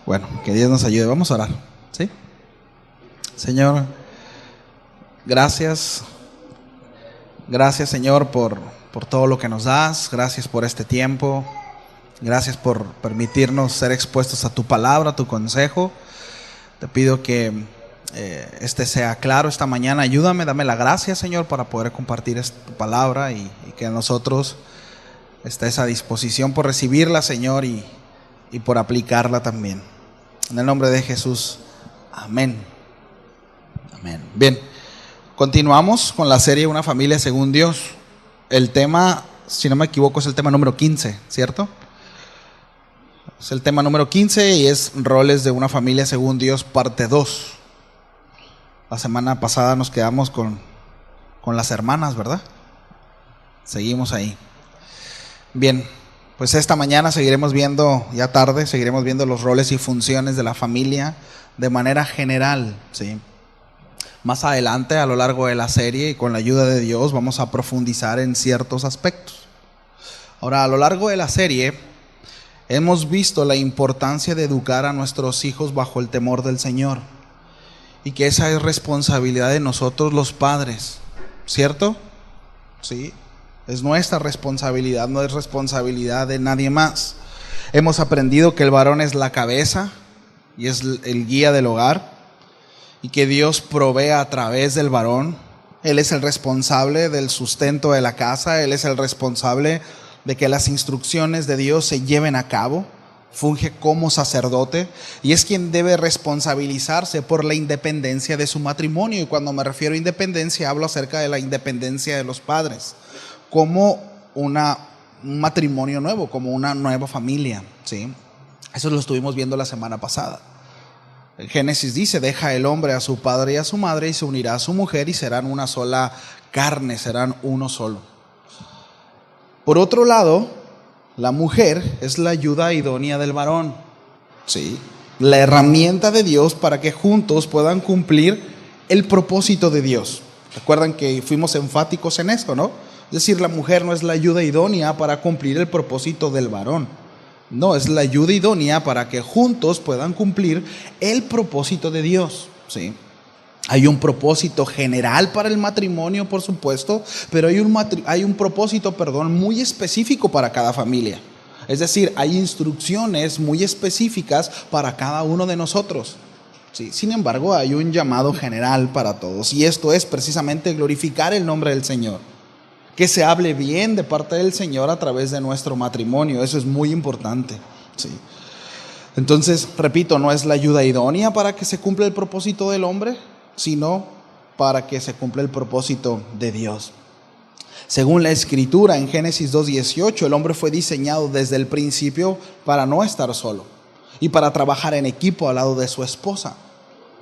Bueno, que Dios nos ayude. Vamos a orar, ¿sí? Señor, gracias. Gracias, Señor, por todo lo que nos das. Gracias por este tiempo. Gracias por permitirnos ser expuestos a tu palabra, a tu consejo. Te pido que este sea claro esta mañana. Ayúdame, dame la gracia, Señor, para poder compartir esta palabra y que nosotros esté esa disposición por recibirla, Señor, y por aplicarla también. En el nombre de Jesús, amén. Amén. Bien, continuamos con la serie Una familia según Dios. El tema, si no me equivoco, es el tema número 15, ¿cierto? Es el tema número 15 y es roles de una familia según Dios, parte 2. La semana pasada nos quedamos con las hermanas, ¿verdad? Seguimos ahí. Bien, pues esta mañana seguiremos viendo, ya tarde, seguiremos viendo los roles y funciones de la familia de manera general, ¿sí? Más adelante, a lo largo de la serie y con la ayuda de Dios, vamos a profundizar en ciertos aspectos. Ahora, a lo largo de la serie, hemos visto la importancia de educar a nuestros hijos bajo el temor del Señor y que esa es responsabilidad de nosotros los padres, ¿cierto? Sí, es nuestra responsabilidad, no es responsabilidad de nadie más. Hemos aprendido que el varón es la cabeza y es el guía del hogar y que Dios provee a través del varón. Él es el responsable del sustento de la casa, él es el responsable de que las instrucciones de Dios se lleven a cabo, funge como sacerdote y es quien debe responsabilizarse por la independencia de su matrimonio. Y cuando me refiero a independencia, hablo acerca de la independencia de los padres, como un matrimonio nuevo, como una nueva familia, ¿sí? Eso lo estuvimos viendo la semana pasada. El Génesis dice: deja el hombre a su padre y a su madre y se unirá a su mujer y serán una sola carne, serán uno solo. Por otro lado, la mujer es la ayuda idónea del varón, ¿sí? La herramienta de Dios para que juntos puedan cumplir el propósito de Dios. Recuerdan que fuimos enfáticos en esto, ¿no? Es decir, la mujer no es la ayuda idónea para cumplir el propósito del varón. No, es la ayuda idónea para que juntos puedan cumplir el propósito de Dios, ¿sí? Hay un propósito general para el matrimonio, por supuesto, pero hay un propósito, muy específico para cada familia. Es decir, hay instrucciones muy específicas para cada uno de nosotros, ¿sí? Sin embargo, hay un llamado general para todos, y esto es precisamente glorificar el nombre del Señor. Que se hable bien de parte del Señor a través de nuestro matrimonio, eso es muy importante, ¿sí? Entonces, repito, no es la ayuda idónea para que se cumpla el propósito del hombre, sino para que se cumpla el propósito de Dios. Según la Escritura en Génesis 2:18, el hombre fue diseñado desde el principio para no estar solo y para trabajar en equipo al lado de su esposa.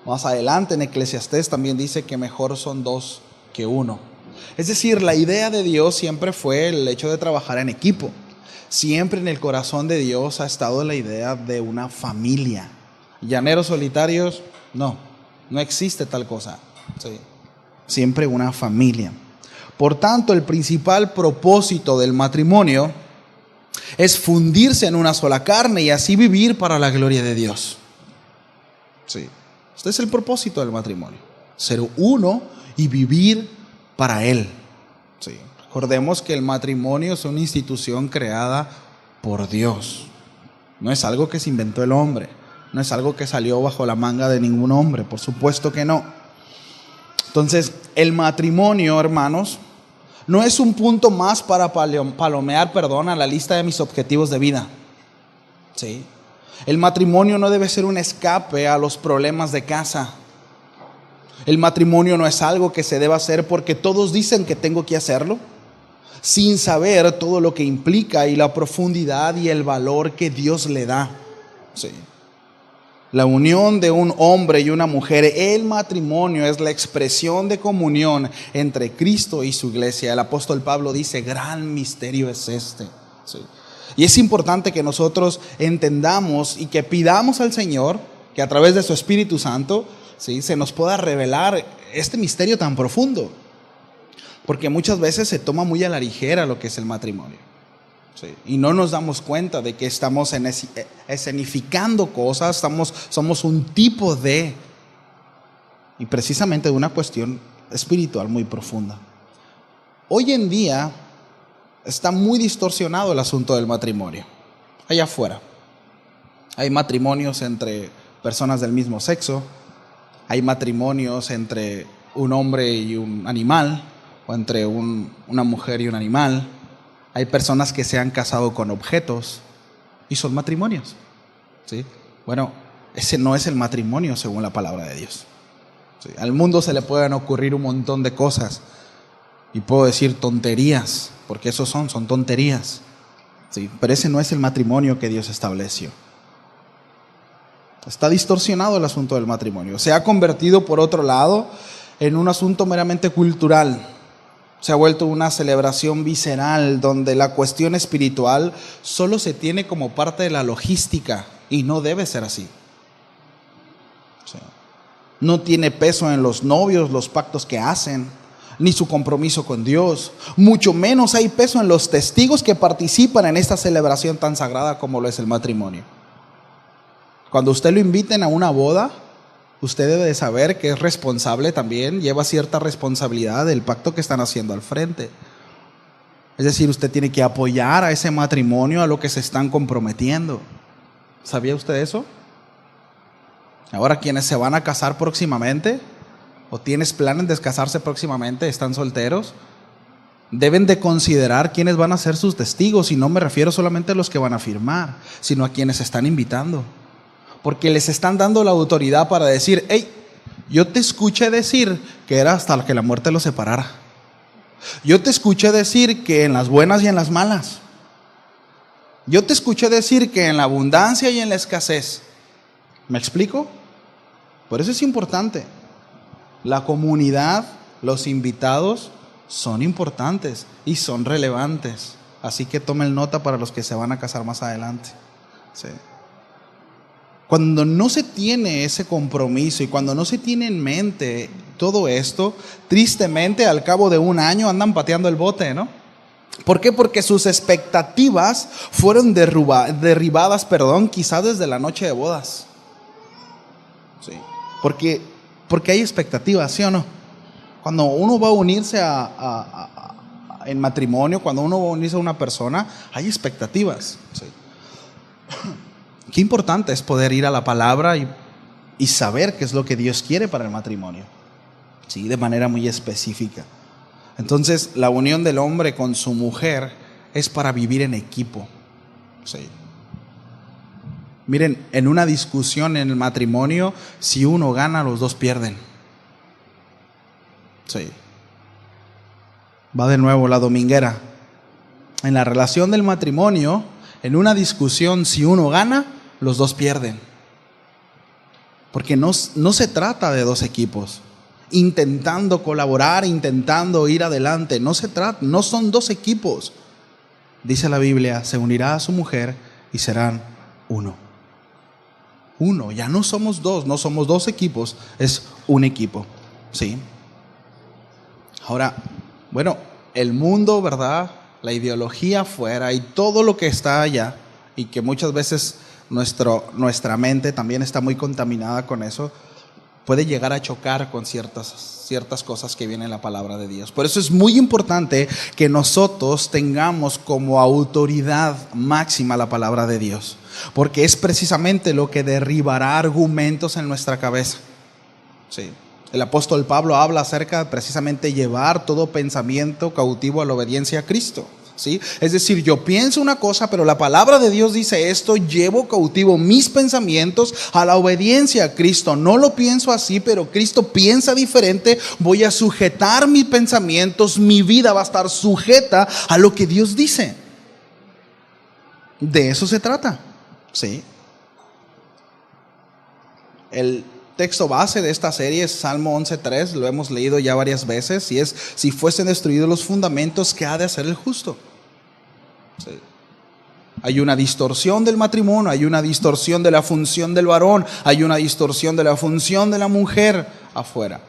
Más adelante en Eclesiastés también dice que mejor son dos que uno. Es decir, la idea de Dios siempre fue el hecho de trabajar en equipo. Siempre en el corazón de Dios ha estado la idea de una familia. Llaneros solitarios, no existe tal cosa, ¿sí? Siempre una familia. Por tanto, el principal propósito del matrimonio es fundirse en una sola carne y así vivir para la gloria de Dios, ¿sí? Este es el propósito del matrimonio, ser uno y vivir para Él, ¿sí? Recordemos que el matrimonio es una institución creada por Dios. No es algo que se inventó el hombre, no es algo que salió bajo la manga de ningún hombre, por supuesto que no. Entonces, el matrimonio, hermanos, no es un punto más para palomear, a la lista de mis objetivos de vida, ¿sí? El matrimonio no debe ser un escape a los problemas de casa. El matrimonio no es algo que se deba hacer porque todos dicen que tengo que hacerlo, sin saber todo lo que implica y la profundidad y el valor que Dios le da, ¿sí? La unión de un hombre y una mujer, el matrimonio, es la expresión de comunión entre Cristo y su iglesia. El apóstol Pablo dice: gran misterio es este, ¿sí? Y es importante que nosotros entendamos y que pidamos al Señor que a través de su Espíritu Santo, ¿sí?, se nos pueda revelar este misterio tan profundo, porque muchas veces se toma muy a la ligera lo que es el matrimonio. Sí. Y no nos damos cuenta de que estamos escenificando cosas, somos un tipo de, y precisamente de una cuestión espiritual muy profunda. Hoy en día está muy distorsionado el asunto del matrimonio. Allá afuera hay matrimonios entre personas del mismo sexo, hay matrimonios entre un hombre y un animal, o entre una mujer y un animal. Hay personas que se han casado con objetos y son matrimonios, ¿sí? Bueno, ese no es el matrimonio según la palabra de Dios, ¿sí? Al mundo se le pueden ocurrir un montón de cosas y puedo decir tonterías, porque eso son tonterías, ¿sí? Pero ese no es el matrimonio que Dios estableció. Está distorsionado el asunto del matrimonio. Se ha convertido, por otro lado, en un asunto meramente cultural. Se ha vuelto una celebración visceral donde la cuestión espiritual solo se tiene como parte de la logística y no debe ser así. No tiene peso en los novios, los pactos que hacen, ni su compromiso con Dios. Mucho menos hay peso en los testigos que participan en esta celebración tan sagrada como lo es el matrimonio. Cuando usted lo inviten a una boda, usted debe de saber que es responsable también, lleva cierta responsabilidad del pacto que están haciendo al frente. Es decir, usted tiene que apoyar a ese matrimonio, a lo que se están comprometiendo. ¿Sabía usted eso? Ahora, quienes se van a casar próximamente, o tienes planes de casarse próximamente, están solteros, deben de considerar quiénes van a ser sus testigos, y no me refiero solamente a los que van a firmar, sino a quienes están invitando. Porque les están dando la autoridad para decir: hey, yo te escuché decir que era hasta que la muerte los separara. Yo te escuché decir que en las buenas y en las malas. Yo te escuché decir que en la abundancia y en la escasez. ¿Me explico? Por eso es importante. La comunidad, los invitados son importantes y son relevantes. Así que tomen nota para los que se van a casar más adelante. Sí. Cuando no se tiene ese compromiso y cuando no se tiene en mente todo esto, tristemente al cabo de un año andan pateando el bote, ¿no? ¿Por qué? Porque sus expectativas fueron derribadas, quizás desde la noche de bodas. Sí. Porque hay expectativas, ¿sí o no? Cuando uno va a unirse en matrimonio, cuando uno va a unirse a una persona, hay expectativas. Sí. Qué importante es poder ir a la palabra y saber qué es lo que Dios quiere para el matrimonio, ¿sí? De manera muy específica. Entonces, la unión del hombre con su mujer es para vivir en equipo, ¿sí? Miren, en una discusión en el matrimonio, si uno gana, los dos pierden. Sí. Va de nuevo la dominguera. En la relación del matrimonio, en una discusión, si uno gana, los dos pierden. Porque no se trata de dos equipos intentando colaborar, intentando ir adelante. No son dos equipos. Dice la Biblia: se unirá a su mujer y serán uno. Uno, ya no somos dos, no somos dos equipos, es un equipo, ¿sí? Ahora, bueno, el mundo, ¿verdad? La ideología afuera y todo lo que está allá, y que muchas veces nuestra mente también está muy contaminada con eso, puede llegar a chocar con ciertas cosas que vienen en la palabra de Dios. Por eso es muy importante que nosotros tengamos como autoridad máxima la palabra de Dios, porque es precisamente lo que derribará argumentos en nuestra cabeza. Sí. El apóstol Pablo habla acerca de precisamente llevar todo pensamiento cautivo a la obediencia a Cristo. ¿Sí? Es decir, yo pienso una cosa, pero la palabra de Dios dice esto: llevo cautivo mis pensamientos a la obediencia a Cristo. No lo pienso así, pero Cristo piensa diferente. Voy a sujetar mis pensamientos, mi vida va a estar sujeta a lo que Dios dice. De eso se trata, ¿sí? El texto base de esta serie es Salmo 11:3, lo hemos leído ya varias veces, y es: si fuesen destruidos los fundamentos, ¿qué ha de hacer el justo? Sí. Hay una distorsión del matrimonio, hay una distorsión de la función del varón, hay una distorsión de la función de la mujer afuera.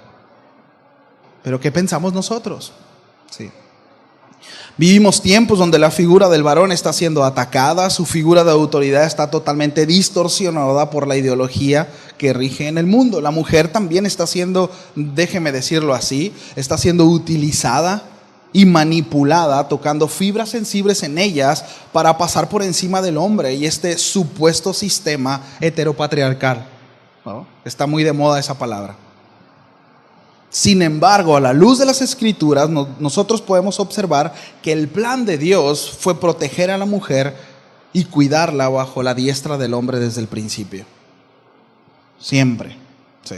Pero ¿qué pensamos nosotros? Sí. Vivimos tiempos donde la figura del varón está siendo atacada, su figura de autoridad está totalmente distorsionada por la ideología que rige en el mundo. La mujer también está siendo, déjeme decirlo así, está siendo utilizada y manipulada, tocando fibras sensibles en ellas para pasar por encima del hombre y este supuesto sistema heteropatriarcal, ¿no? Está muy de moda esa palabra. Sin embargo, a la luz de las Escrituras, nosotros podemos observar que el plan de Dios fue proteger a la mujer y cuidarla bajo la diestra del hombre desde el principio. Siempre. Sí.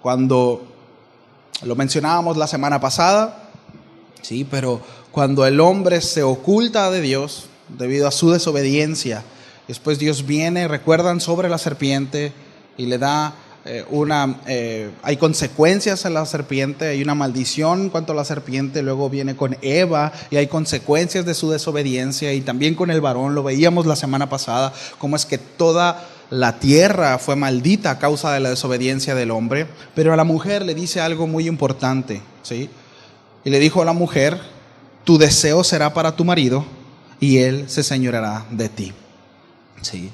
Cuando lo mencionábamos la semana pasada, sí, pero cuando el hombre se oculta de Dios debido a su desobediencia, después Dios viene, recuerdan, sobre la serpiente y le da hay consecuencias a la serpiente, hay una maldición en cuanto a la serpiente, luego viene con Eva y hay consecuencias de su desobediencia, y también con el varón, lo veíamos la semana pasada, cómo es que toda la tierra fue maldita a causa de la desobediencia del hombre. Pero a la mujer le dice algo muy importante, ¿sí? Y le dijo a la mujer: tu deseo será para tu marido y él se señoreará de ti. ¿Sí?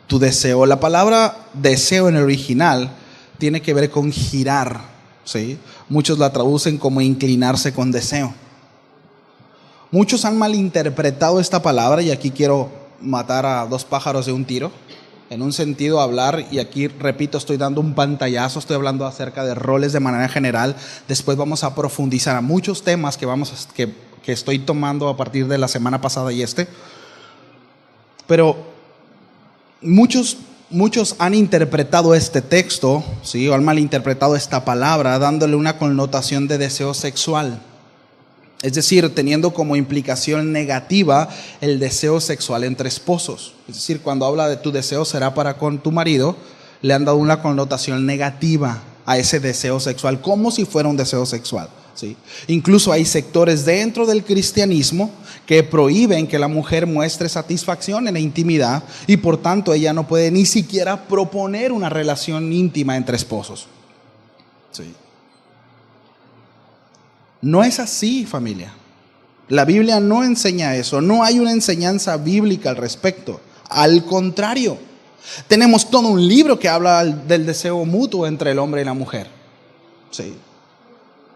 Tu deseo. La palabra deseo en el original tiene que ver con girar, ¿sí? Muchos la traducen como inclinarse con deseo. Muchos han malinterpretado esta palabra, y aquí quiero matar a dos pájaros de un tiro. En un sentido hablar, y aquí repito, estoy dando un pantallazo, estoy hablando acerca de roles de manera general. Después vamos a profundizar a muchos temas que estoy tomando a partir de la semana pasada y Pero muchos han interpretado este texto, ¿sí? O han malinterpretado esta palabra dándole una connotación de deseo sexual. Es decir, teniendo como implicación negativa el deseo sexual entre esposos. Es decir, cuando habla de tu deseo será para con tu marido, le han dado una connotación negativa a ese deseo sexual, como si fuera un deseo sexual, ¿sí? Incluso hay sectores dentro del cristianismo que prohíben que la mujer muestre satisfacción en la intimidad, y por tanto ella no puede ni siquiera proponer una relación íntima entre esposos. ¿Sí? No es así, familia. La Biblia no enseña eso. No hay una enseñanza bíblica al respecto. Al contrario, tenemos todo un libro que habla del deseo mutuo entre el hombre y la mujer. Sí.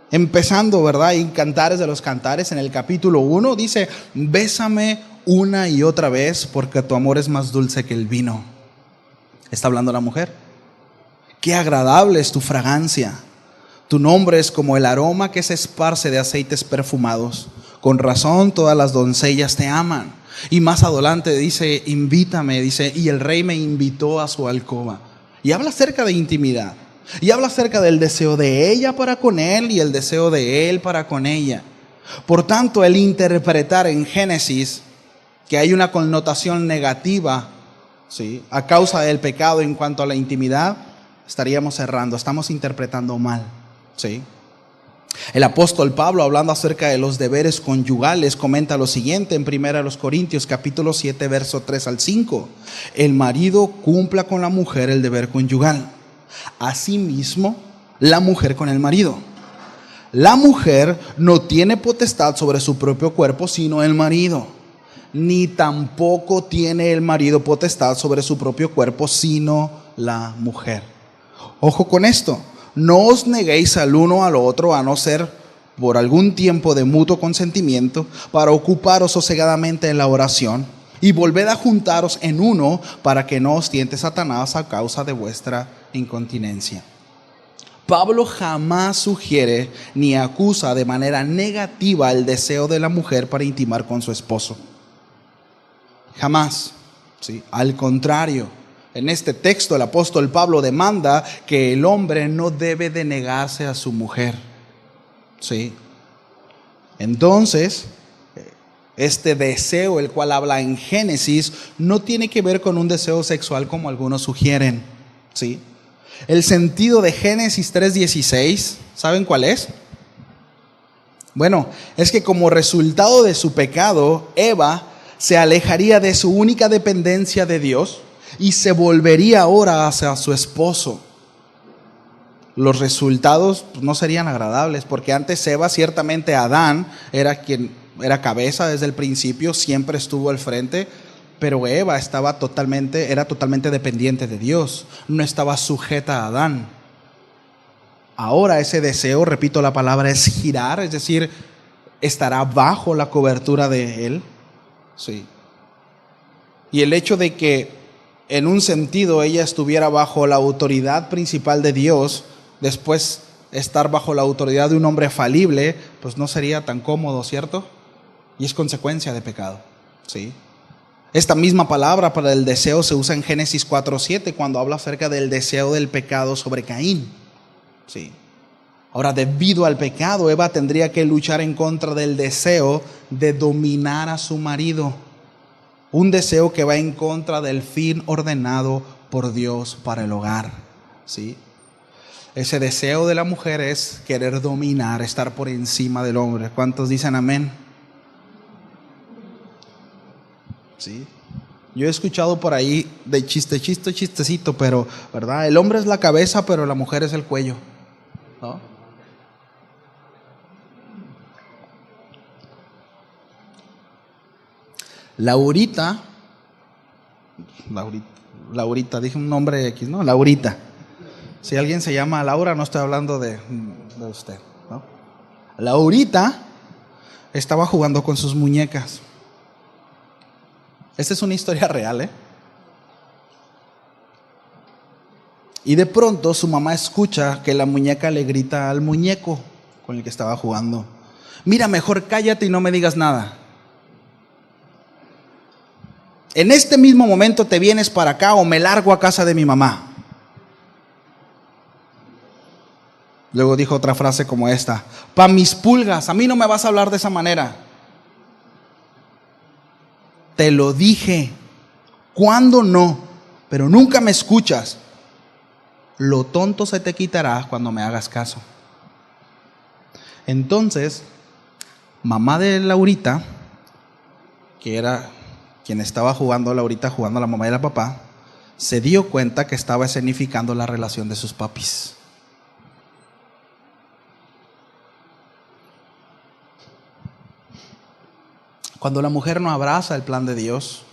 Empezando, ¿verdad? En Cantares de los Cantares, en el capítulo 1, dice: bésame una y otra vez, porque tu amor es más dulce que el vino. Está hablando la mujer. Qué agradable es tu fragancia. Tu nombre es como el aroma que se esparce de aceites perfumados. Con razón todas las doncellas te aman. Y más adelante dice: invítame, dice, y el rey me invitó a su alcoba. Y habla acerca de intimidad. Y habla acerca del deseo de ella para con él y el deseo de él para con ella. Por tanto, el interpretar en Génesis que hay una connotación negativa, ¿sí?, a causa del pecado en cuanto a la intimidad, estaríamos errando, estamos interpretando mal, ¿sí? El apóstol Pablo, hablando acerca de los deberes conyugales, comenta lo siguiente en 1 Corintios capítulo 7, verso 3 al 5. El marido cumpla con la mujer el deber conyugal. Asimismo, la mujer con el marido. La mujer no tiene potestad sobre su propio cuerpo, sino el marido. Ni tampoco tiene el marido potestad sobre su propio cuerpo, sino la mujer. Ojo con esto. No os neguéis al uno al otro, a no ser por algún tiempo de mutuo consentimiento, para ocuparos sosegadamente en la oración, y volved a juntaros en uno, para que no os tiente Satanás a causa de vuestra incontinencia. Pablo jamás sugiere ni acusa de manera negativa el deseo de la mujer para intimar con su esposo. Jamás, ¿sí? Al contrario, en este texto el apóstol Pablo demanda que el hombre no debe de negarse a su mujer, ¿sí? Entonces, este deseo, el cual habla en Génesis, no tiene que ver con un deseo sexual como algunos sugieren, ¿sí? El sentido de Génesis 3:16, ¿saben cuál es? Bueno, es que como resultado de su pecado, Eva se alejaría de su única dependencia de Dios y se volvería ahora hacia su esposo. los resultados pues, no serían agradables, porque antes Eva, ciertamente Adán era quien era cabeza desde el principio, siempre estuvo al frente, pero Eva era totalmente dependiente de Dios, no estaba sujeta a Adán. Ahora ese deseo, repito la palabra, es girar, es decir, estará bajo la cobertura de él. Sí. Y el hecho de que en un sentido ella estuviera bajo la autoridad principal de Dios, después estar bajo la autoridad de un hombre falible, pues no sería tan cómodo, ¿cierto? Y es consecuencia de pecado. Sí. Esta misma palabra para el deseo se usa en Génesis 4:7 cuando habla acerca del deseo del pecado sobre Caín. Sí. Ahora, debido al pecado, Eva tendría que luchar en contra del deseo de dominar a su marido. Un deseo que va en contra del fin ordenado por Dios para el hogar. ¿Sí? Ese deseo de la mujer es querer dominar, estar por encima del hombre. ¿Cuántos dicen amén? ¿Sí? Yo he escuchado por ahí de chistecito, pero, ¿verdad? El hombre es la cabeza, pero la mujer es el cuello, ¿no? Laurita, dije un nombre X, ¿no? Laurita. Si alguien se llama Laura, no estoy hablando de usted, ¿no? Laurita estaba jugando con sus muñecas. Esta es una historia real, ¿eh? Y de pronto su mamá escucha que la muñeca le grita al muñeco con el que estaba jugando: mira, mejor cállate y no me digas nada. En este mismo momento te vienes para acá o me largo a casa de mi mamá. Luego dijo otra frase como esta: pa' mis pulgas, a mí no me vas a hablar de esa manera. Te lo dije, ¿cuándo no? Pero nunca me escuchas. Lo tonto se te quitará cuando me hagas caso. Entonces, mamá de Laurita, que era quien estaba jugando a Laurita, jugando a la mamá y la papá, se dio cuenta que estaba escenificando la relación de sus papis. Cuando la mujer no abraza el plan de Dios,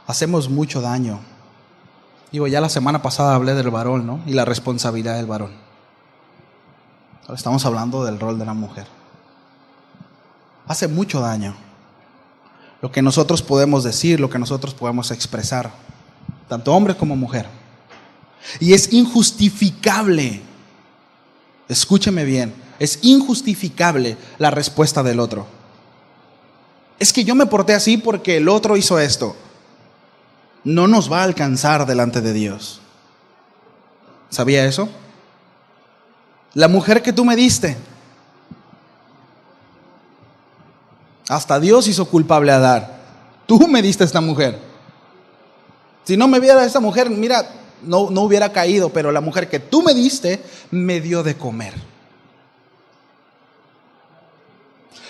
hacemos mucho daño. Digo, ya la semana pasada hablé del varón, ¿no? Y la responsabilidad del varón. Ahora estamos hablando del rol de la mujer. Hace mucho daño lo que nosotros podemos decir, lo que nosotros podemos expresar, tanto hombre como mujer. Y es injustificable, escúcheme bien, es injustificable la respuesta del otro. Es que yo me porté así porque el otro hizo esto. No nos va a alcanzar delante de Dios. ¿Sabía eso? La mujer que tú me diste, hasta Dios hizo culpable a Adán. Tú me diste a esta mujer. Si no me diera esta mujer, mira, no hubiera caído, pero la mujer que tú me diste me dio de comer.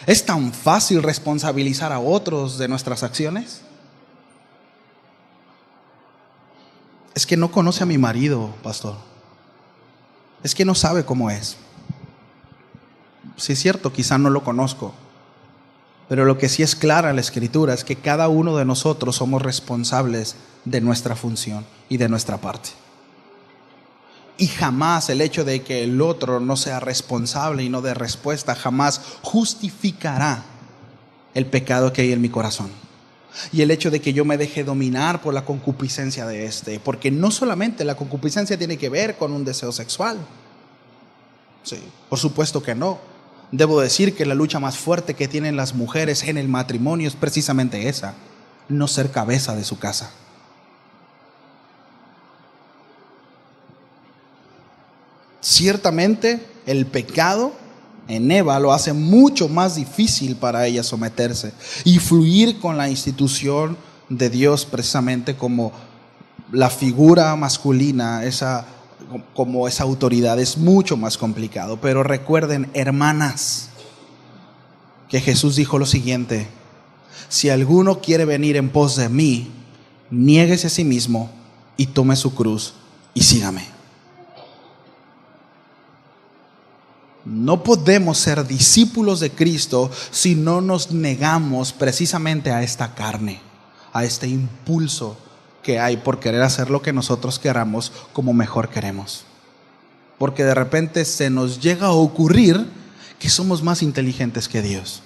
¿Es tan fácil responsabilizar a otros de nuestras acciones? Es que no conoce a mi marido, pastor. Es que no sabe cómo es. Sí es cierto, quizá no lo conozco. Pero lo que sí es clara en la Escritura es que cada uno de nosotros somos responsables de nuestra función y de nuestra parte. Y jamás el hecho de que el otro no sea responsable y no dé respuesta, jamás justificará el pecado que hay en mi corazón. Y el hecho de que yo me deje dominar por la concupiscencia de porque no solamente la concupiscencia tiene que ver con un deseo sexual. Sí, por supuesto que no. Debo decir que la lucha más fuerte que tienen las mujeres en el matrimonio es precisamente esa: no ser cabeza de su casa. Ciertamente el pecado en Eva lo hace mucho más difícil para ella someterse y fluir con la institución de Dios, precisamente como la figura masculina, como esa autoridad. Es mucho más complicado. Pero recuerden, hermanas, que Jesús dijo lo siguiente: si alguno quiere venir en pos de mí, niéguese a sí mismo y tome su cruz y sígame. No podemos ser discípulos de Cristo si no nos negamos precisamente a esta carne, a este impulso que hay por querer hacer lo que nosotros queramos como mejor queremos. Porque de repente se nos llega a ocurrir que somos más inteligentes que Dios.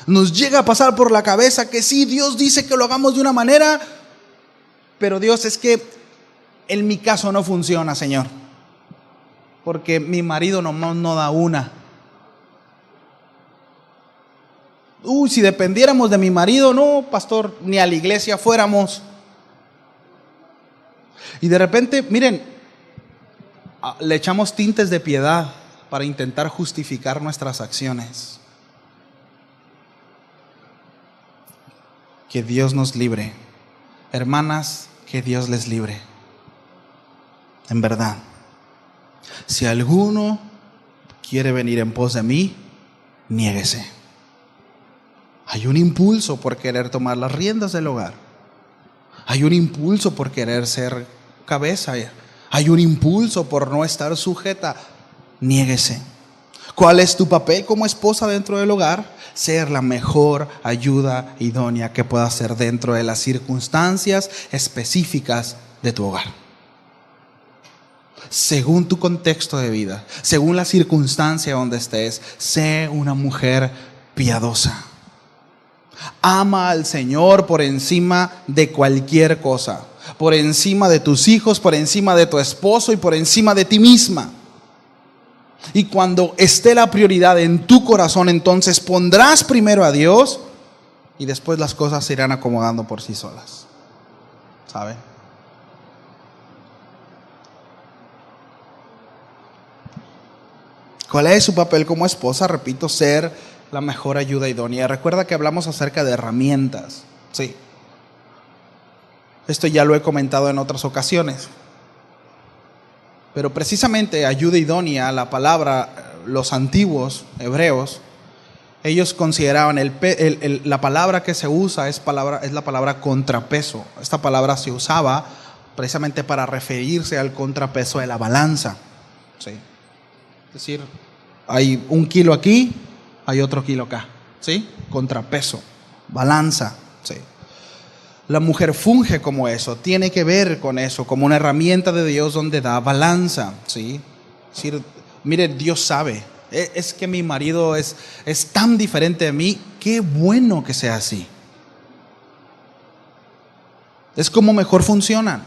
Nos llega a pasar por la cabeza que sí, Dios dice que lo hagamos de una manera, pero Dios, es que en mi caso no funciona, Señor, porque mi marido no da una. Si dependiéramos de mi marido, no, pastor, ni a la iglesia fuéramos. Y de repente, miren, le echamos tintes de piedad para intentar justificar nuestras acciones. Que Dios nos libre. Hermanas, que Dios les libre. En verdad, si alguno quiere venir en pos de mí, niéguese. Hay un impulso por querer tomar las riendas del hogar. Hay un impulso por querer ser cabeza. Hay un impulso por no estar sujeta. Niéguese. ¿Cuál es tu papel como esposa dentro del hogar? Ser la mejor ayuda idónea que puedas ser dentro de las circunstancias específicas de tu hogar. Según tu contexto de vida, según la circunstancia donde estés, sé una mujer piadosa. Ama al Señor por encima de cualquier cosa, por encima de tus hijos, por encima de tu esposo y por encima de ti misma. Y cuando esté la prioridad en tu corazón, entonces pondrás primero a Dios y después las cosas se irán acomodando por sí solas. ¿Sabe? ¿Cuál es su papel como esposa? Repito, ser la mejor ayuda idónea. Recuerda que hablamos acerca de herramientas. Sí. Esto ya lo he comentado en otras ocasiones. Pero precisamente ayuda idónea, la palabra, los antiguos hebreos, ellos consideraban la palabra que se usa es la palabra contrapeso. Esta palabra se usaba precisamente para referirse al contrapeso de la balanza. ¿Sí? Es decir, hay 1 kilo aquí, hay otro kilo acá. ¿Sí? Contrapeso, balanza. ¿Sí? La mujer funge como eso, tiene que ver con eso, como una herramienta de Dios donde da balanza, ¿sí? Es decir, mire, Dios sabe, es que mi marido es tan diferente de mí, qué bueno que sea así. Es como mejor funcionan.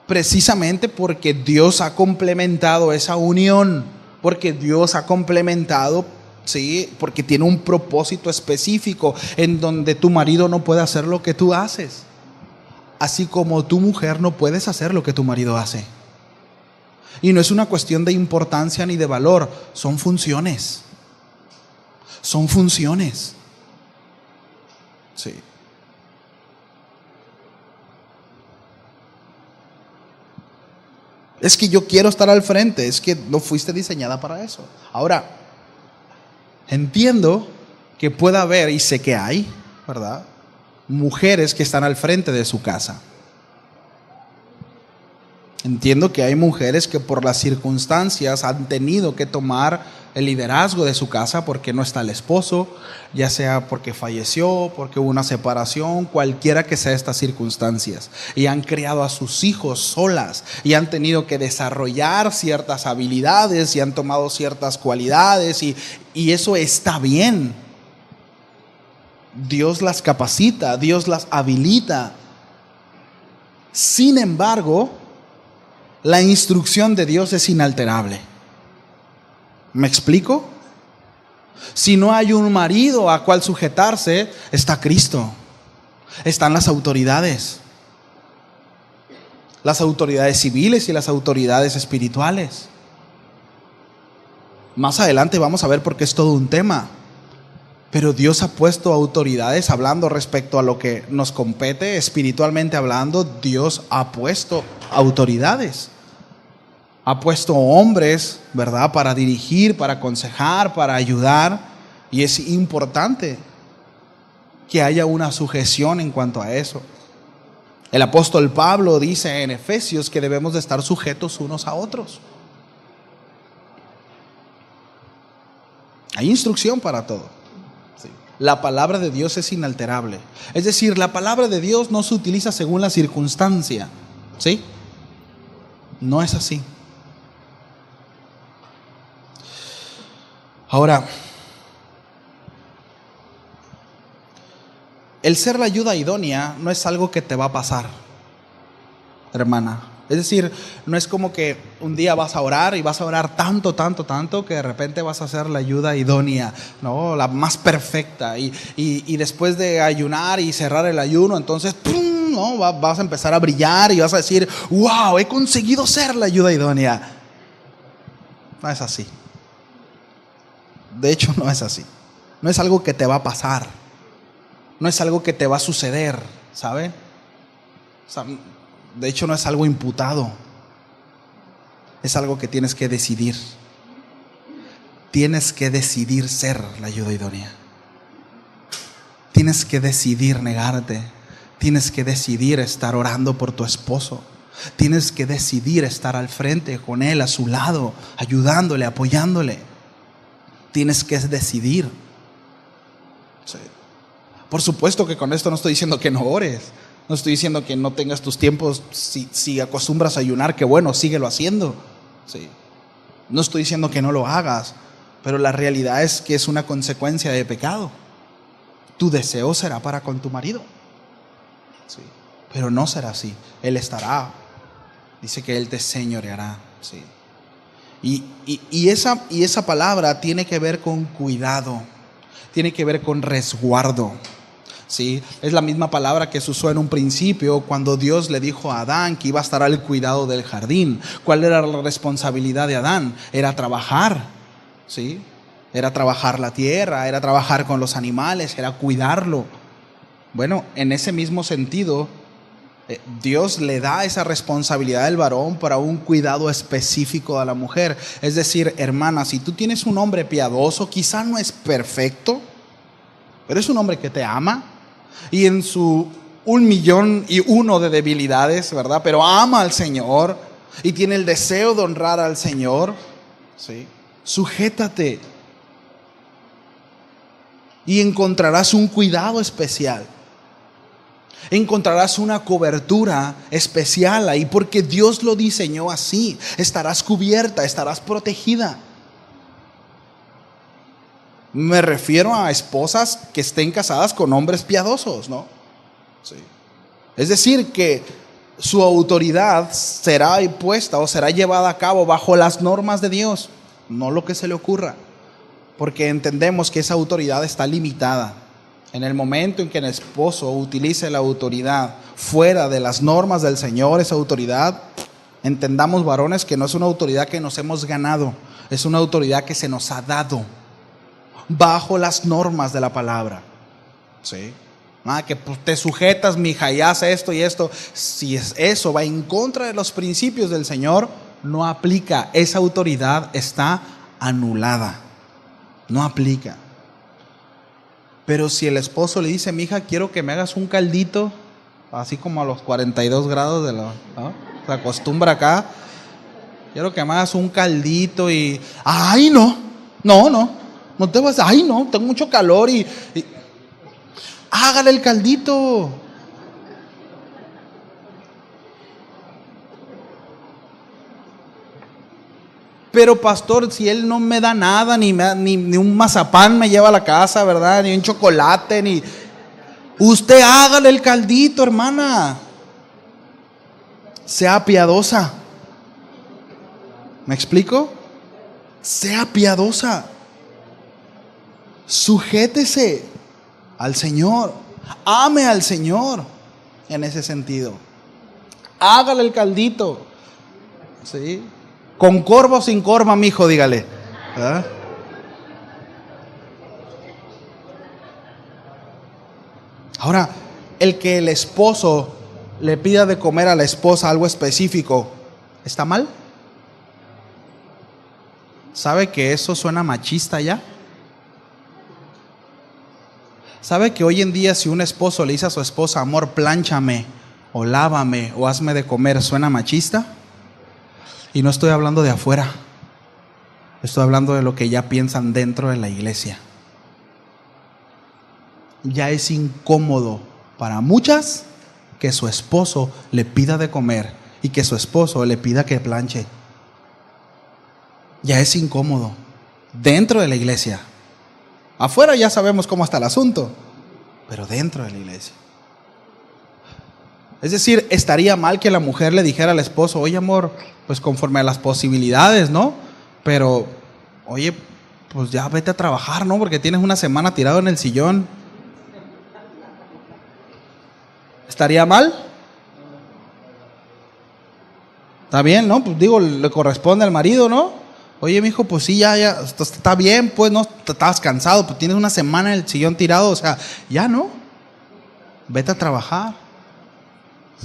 Precisamente porque Dios ha complementado esa unión, porque Dios ha complementado, sí, porque tiene un propósito específico en donde tu marido no puede hacer lo que tú haces, así como tu mujer no puedes hacer lo que tu marido hace. Y no es una cuestión de importancia ni de valor, son funciones. Son funciones. Sí. Es que yo quiero estar al frente, es que no fuiste diseñada para eso. Ahora, entiendo que pueda haber, y sé que hay, ¿verdad?, mujeres que están al frente de su casa. Entiendo que hay mujeres que por las circunstancias han tenido que tomar el liderazgo de su casa porque no está el esposo, ya sea porque falleció, porque hubo una separación, cualquiera que sea estas circunstancias, y han criado a sus hijos solas y han tenido que desarrollar ciertas habilidades y han tomado ciertas cualidades y eso está bien. Dios las capacita, Dios las habilita. Sin embargo, la instrucción de Dios es inalterable. ¿Me explico? Si no hay un marido a cual sujetarse, está Cristo. Están las autoridades civiles y las autoridades espirituales. Más adelante vamos a ver por qué es todo un tema. Pero Dios ha puesto autoridades, hablando respecto a lo que nos compete espiritualmente hablando. Dios ha puesto autoridades. Ha puesto hombres, ¿verdad?, para dirigir, para aconsejar, para ayudar. Y es importante que haya una sujeción en cuanto a eso. El apóstol Pablo dice en Efesios que debemos de estar sujetos unos a otros. Hay instrucción para todo. Sí. La palabra de Dios es inalterable. Es decir, la palabra de Dios no se utiliza según la circunstancia. ¿Sí? No es así. Ahora, el ser la ayuda idónea no es algo que te va a pasar, hermana. Es decir, no es como que un día vas a orar y vas a orar tanto que de repente vas a ser la ayuda idónea, ¿no? La más perfecta. Y después de ayunar y cerrar el ayuno, entonces ¡pum!, ¿no? Vas a empezar a brillar y vas a decir, wow, he conseguido ser la ayuda idónea. No es así. De hecho, no es así. No es algo que te va a pasar. No es algo que te va a suceder, ¿sabe? O sea, de hecho, no es algo imputado. Es algo que tienes que decidir. Tienes que decidir ser la ayuda idónea. Tienes que decidir negarte. Tienes que decidir estar orando por tu esposo. Tienes que decidir estar al frente con él, a su lado, ayudándole, apoyándole. Tienes que decidir. Sí. Por supuesto que con esto no estoy diciendo que no ores. No estoy diciendo que no tengas tus tiempos. Si acostumbras a ayunar, que bueno, síguelo haciendo. Sí. No estoy diciendo que no lo hagas, pero la realidad es que es una consecuencia de pecado. Tu deseo será para con tu marido. Sí. Pero no será así. Él estará. Dice que Él te señoreará. Sí. Y esa palabra tiene que ver con cuidado. Tiene que ver con resguardo. ¿Sí? Es la misma palabra que se usó en un principio cuando Dios le dijo a Adán que iba a estar al cuidado del jardín. ¿Cuál era la responsabilidad de Adán? Era trabajar, ¿sí? Era trabajar la tierra, era trabajar con los animales, era cuidarlo. Bueno, en ese mismo sentido, Dios le da esa responsabilidad al varón para un cuidado específico a la mujer. Es decir, hermana, si tú tienes un hombre piadoso, quizá no es perfecto, pero es un hombre que te ama. Y en su 1,000,001 de debilidades, ¿verdad? Pero ama al Señor y tiene el deseo de honrar al Señor, ¿sí? Sujétate y encontrarás un cuidado especial. Encontrarás una cobertura especial ahí porque Dios lo diseñó así. Estarás cubierta, estarás protegida. Me refiero a esposas que estén casadas con hombres piadosos, ¿no? Sí. Es decir, que su autoridad será impuesta o será llevada a cabo bajo las normas de Dios, no lo que se le ocurra, porque entendemos que esa autoridad está limitada. En el momento en que el esposo utilice la autoridad fuera de las normas del Señor, esa autoridad, entendamos, varones, que no es una autoridad que nos hemos ganado, es una autoridad que se nos ha dado bajo las normas de la palabra. ¿Sí? Que te sujetas, mija, y hace esto y esto. Si eso va en contra de los principios del Señor, no aplica. Esa autoridad está anulada. No aplica. Pero si el esposo le dice, mija, quiero que me hagas un caldito, así como a los 42 grados de ¿no? Se acostumbra acá. Quiero que me hagas un caldito y... ¡Ay, no! No te vas, ay no, tengo mucho calor y hágale el caldito. Pero pastor, si él no me da nada, ni un mazapán me lleva a la casa, ¿verdad? Ni un chocolate, ni... Usted hágale el caldito, hermana. Sea piadosa. ¿Me explico? Sea piadosa. Sujétese al Señor, ame al Señor en ese sentido. Hágale el caldito, ¿sí? Con corva o sin corva, mijo, dígale. ¿Ah? Ahora, el que el esposo le pida de comer a la esposa algo específico, ¿está mal? ¿Sabe que eso suena machista ya? ¿Sabe que hoy en día si un esposo le dice a su esposa, amor, plánchame, o lávame, o hazme de comer, suena machista? Y no estoy hablando de afuera. Estoy hablando de lo que ya piensan dentro de la iglesia. Ya es incómodo para muchas que su esposo le pida de comer y que su esposo le pida que planche. Ya es incómodo dentro de la iglesia. Afuera ya sabemos cómo está el asunto, pero dentro de la iglesia. Es decir, estaría mal que la mujer le dijera al esposo: oye, amor, pues conforme a las posibilidades, ¿no? Pero, oye, pues ya vete a trabajar, ¿no? Porque tienes una semana tirado en el sillón. ¿Estaría mal? Está bien, ¿no? Pues digo, le corresponde al marido, ¿no? Oye, mijo, pues sí, ya, está bien, pues, ¿no? Estabas cansado, pues tienes una semana en el sillón tirado, o sea, ya, ¿no? Vete a trabajar.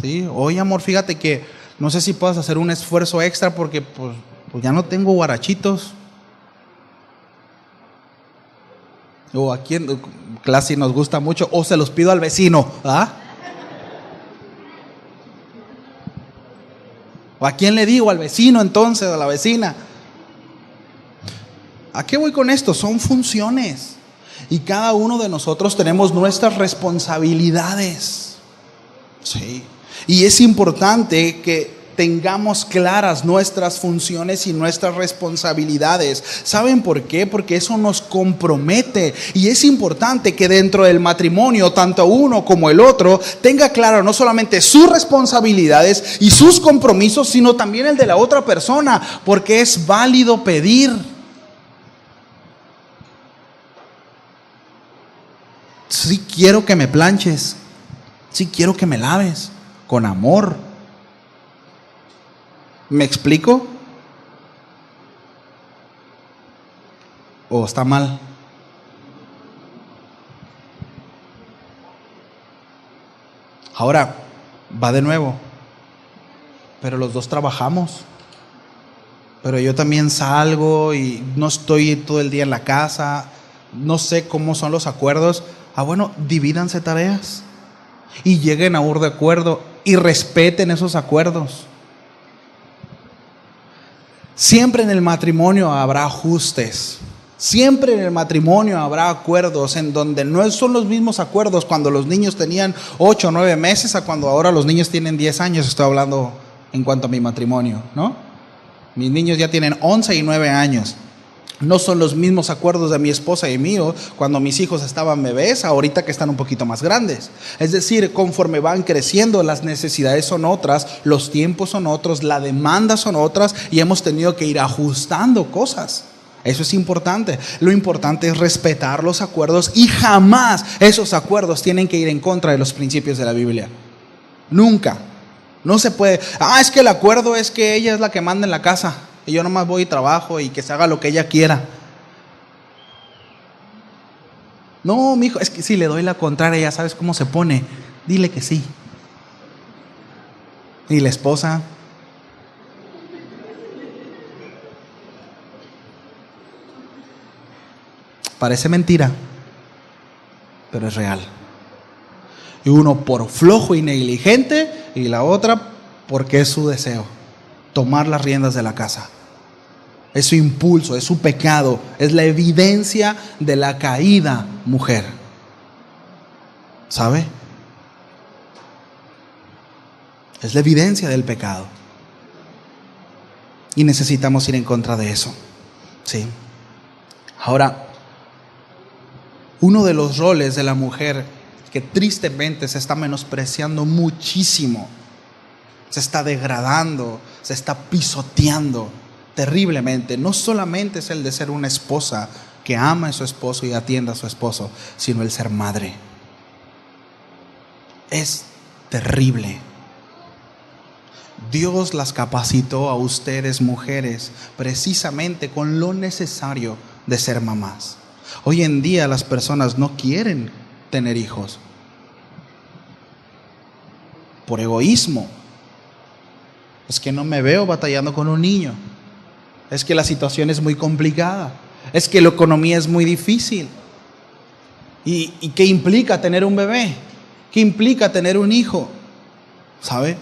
Sí, oye, amor, fíjate que no sé si puedas hacer un esfuerzo extra porque pues ya no tengo guarachitos. O aquí en clase nos gusta mucho, o se los pido al vecino, ¿ah? ¿O a quién le digo? Al vecino entonces, a la vecina. ¿A qué voy con esto? Son funciones. Y cada uno de nosotros tenemos nuestras responsabilidades. Sí. Y es importante que tengamos claras nuestras funciones y nuestras responsabilidades. ¿Saben por qué? Porque eso nos compromete. Y es importante que dentro del matrimonio, tanto uno como el otro, tenga claro no solamente sus responsabilidades y sus compromisos, sino también el de la otra persona, porque es válido pedir. Sí quiero que me planches, sí quiero que me laves, con amor. ¿Me explico? ¿O está mal? Ahora, va de nuevo. Pero los dos trabajamos. Pero yo también salgo y no estoy todo el día en la casa. No sé cómo son los acuerdos. Bueno, divídanse tareas. Y lleguen a un acuerdo y respeten esos acuerdos. Siempre en el matrimonio habrá ajustes. Siempre en el matrimonio habrá acuerdos en donde no son los mismos acuerdos cuando los niños tenían 8 o 9 meses a cuando ahora los niños tienen 10 años. Estoy hablando en cuanto a mi matrimonio, ¿no? Mis niños ya tienen 11 y 9 años. No son los mismos acuerdos de mi esposa y mío cuando mis hijos estaban bebés, ahorita que están un poquito más grandes. Es decir, conforme van creciendo, las necesidades son otras, los tiempos son otros, la demanda son otras y hemos tenido que ir ajustando cosas. Eso es importante. Lo importante es respetar los acuerdos y jamás esos acuerdos tienen que ir en contra de los principios de la Biblia. Nunca. No se puede. Es que el acuerdo es que ella es la que manda en la casa y yo nomás voy y trabajo y que se haga lo que ella quiera. No, mijo, es que si le doy la contraria, ya sabes cómo se pone. Dile que sí. Y la esposa. Parece mentira, pero es real. Y uno por flojo y negligente, y la otra porque es su deseo, tomar las riendas de la casa. Es su impulso, es su pecado, es la evidencia de la caída mujer. ¿Sabe? Es la evidencia del pecado. Y necesitamos ir en contra de eso. ¿Sí? Ahora, uno de los roles de la mujer que tristemente se está menospreciando muchísimo, se está degradando, se está pisoteando terriblemente, no solamente es el de ser una esposa que ama a su esposo y atienda a su esposo, sino el ser madre. Es terrible. Dios las capacitó a ustedes, mujeres, precisamente con lo necesario de ser mamás. Hoy en día las personas no quieren tener hijos por egoísmo. Es que no me veo batallando con un niño. Es que la situación es muy complicada. Es que la economía es muy difícil. ¿Y qué implica tener un bebé? ¿Qué implica tener un hijo? ¿Sabe?